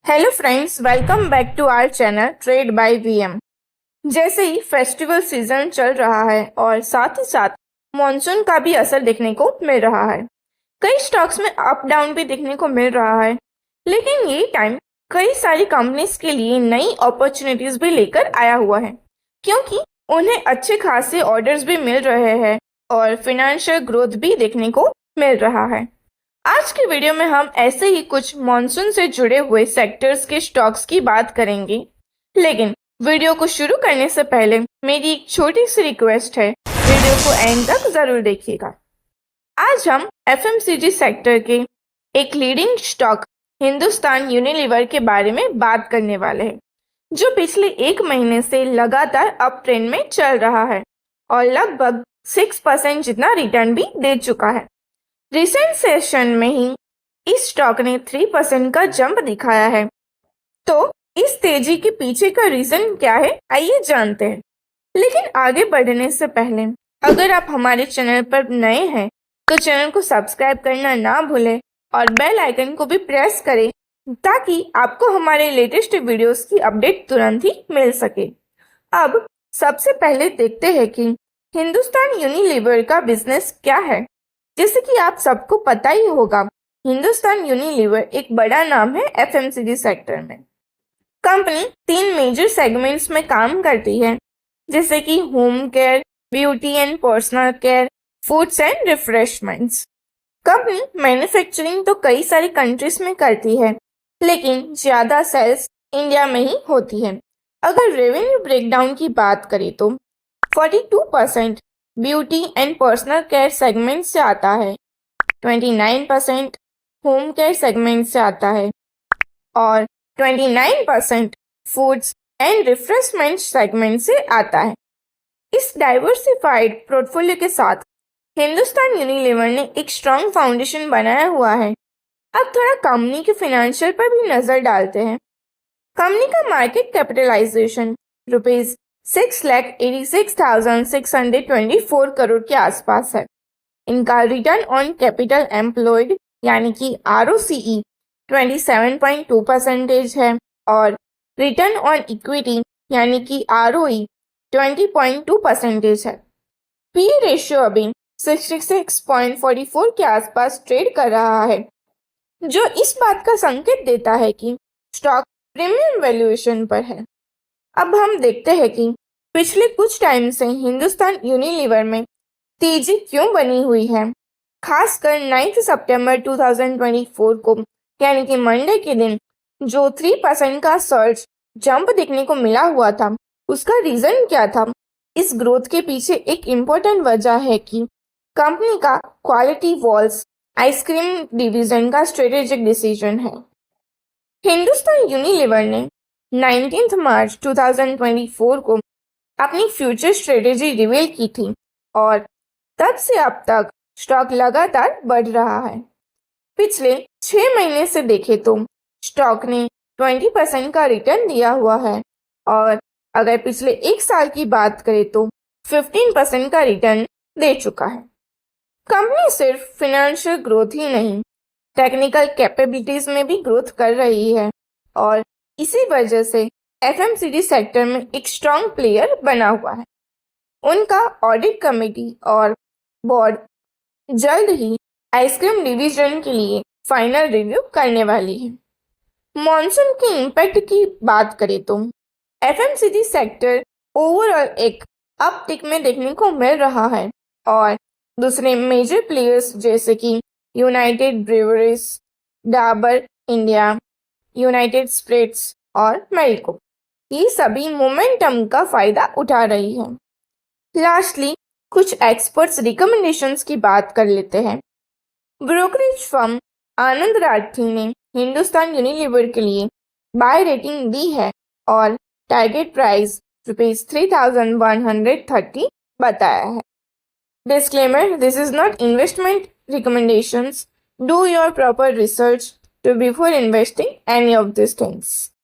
Hello friends, welcome back to our channel trade by VM. जैसे ही festival season चल रहा है और साथ ही साथ मॉनसून का भी असर देखने को मिल रहा है। कई स्टॉक्स में अप डाउन भी देखने को मिल रहा है, लेकिन ये टाइम कई सारी कंपनीज के लिए नई अपॉर्चुनिटीज भी लेकर आया हुआ है, क्योंकि उन्हें अच्छे खासे ऑर्डर्स भी मिल रहे हैं और फिनेंशियल ग्रोथ भी देखने को मिल रहा है। आज के वीडियो में हम ऐसे ही कुछ मॉनसून से जुड़े हुए सेक्टर्स के स्टॉक्स की बात करेंगे, लेकिन वीडियो को शुरू करने से पहले मेरी एक छोटी सी रिक्वेस्ट है, वीडियो को एंड तक जरूर देखिएगा। आज हम एफएमसीजी सेक्टर के एक लीडिंग स्टॉक हिंदुस्तान यूनिलीवर के बारे में बात करने वाले हैं, जो पिछले एक महीने से लगातार अप ट्रेंड में चल रहा है और लगभग 6% जितना रिटर्न भी दे चुका है। रिसेंट सेशन में ही इस स्टॉक ने 3% का जंप दिखाया है। तो इस तेजी के पीछे का रीजन क्या है, आइए जानते हैं। लेकिन आगे बढ़ने से पहले अगर आप हमारे चैनल पर नए हैं तो चैनल को सब्सक्राइब करना ना भूलें और बेल आइकन को भी प्रेस करें, ताकि आपको हमारे लेटेस्ट वीडियोस की अपडेट तुरंत ही मिल सके। अब सबसे पहले देखते हैं कि हिंदुस्तान यूनिलीवर का बिजनेस क्या है। जैसे कि आप सबको पता ही होगा, हिंदुस्तान यूनिलीवर एक बड़ा नाम है एफएमसीजी सेक्टर में। कंपनी 3 मेजर सेगमेंट्स में काम करती है, जैसे कि home care, beauty and personal care, foods and refreshments. Company manufacturing तो कई सारी कंट्रीज में करती है, लेकिन ज्यादा सेल्स इंडिया में ही होती है। अगर रेवेन्यू ब्रेकडाउन की बात करें तो 42% beauty and personal care segment से आता है, 29% होम केयर सेगमेंट से आता है और 29% फूड्स एंड रिफ्रेशमेंट सेगमेंट से आता है। इस डाइवर्सिफाइड पोर्टफोलियो के साथ हिंदुस्तान यूनिलीवर ने एक स्ट्रॉन्ग फाउंडेशन बनाया हुआ है। अब थोड़ा कंपनी के फाइनेंशियल पर भी नजर डालते हैं। कंपनी का मार्केट कैपिटलाइजेशन रुपीज 6,86,624 करोड़ के आसपास है। इनका रिटर्न ऑन कैपिटल एम्प्लॉयड यानी कि ROCE 27.2% है और रिटर्न ऑन इक्विटी यानी कि ROE 20.2% है। पी रेशियो अभी 66.44 के आसपास ट्रेड कर रहा है, जो इस बात का संकेत देता है कि स्टॉक प्रीमियम वैल्यूएशन पर है। अब हम देखते हैं कि पिछले कुछ टाइम से हिंदुस्तान यूनिलीवर में तेजी क्यों बनी हुई है। खासकर 9 सितंबर 2024 को यानी कि मंडे के दिन जो 3% का सर्ज जंप देखने को मिला हुआ था, उसका रीजन क्या था? इस ग्रोथ के पीछे एक इम्पोर्टेंट वजह है कि कंपनी का क्वालिटी वॉल्स आइसक्रीम डिवीजन का स्ट्रेटेजिक डिसीजन है। हिंदुस्तान यूनिलीवर ने 19 मार्च 2024 को अपनी फ्यूचर स्ट्रेटेजी रिवील की थी और तब से अब तक स्टॉक लगातार बढ़ रहा है। पिछले 6 महीने से देखें तो स्टॉक ने 20% का रिटर्न दिया हुआ है और अगर पिछले एक साल की बात करें तो 15% का रिटर्न दे चुका है। कंपनी सिर्फ फाइनेंशियल ग्रोथ ही नहीं, टेक्निकल कैपेबिलिटीज में भी ग्रोथ कर रही है और इसी वजह से एफएमसीजी सेक्टर में एक स्ट्रॉन्ग प्लेयर बना हुआ है। उनका ऑडिट कमेटी और बोर्ड जल्द ही आइसक्रीम डिवीजन के लिए फाइनल रिव्यू करने वाली है। मॉनसून के इम्पैक्ट की बात करें तो एफएमसीजी सेक्टर ओवरऑल एक अपटिक में देखने को मिल रहा है और दूसरे मेजर प्लेयर्स जैसे कि United Breweries, Dabur India, United Spirits और मैरिको, ये सभी मोमेंटम का फायदा उठा रही है। लास्टली कुछ एक्सपर्ट्स रिकमेंडेशंस की बात कर लेते हैं। ब्रोकरेज फर्म आनंद राठी ने हिंदुस्तान यूनिलीवर के लिए बाय रेटिंग दी है और टारगेट प्राइस ₹3,130 बताया है। Disclaimer: This is not investment recommendations. Do your proper research before investing any of these things.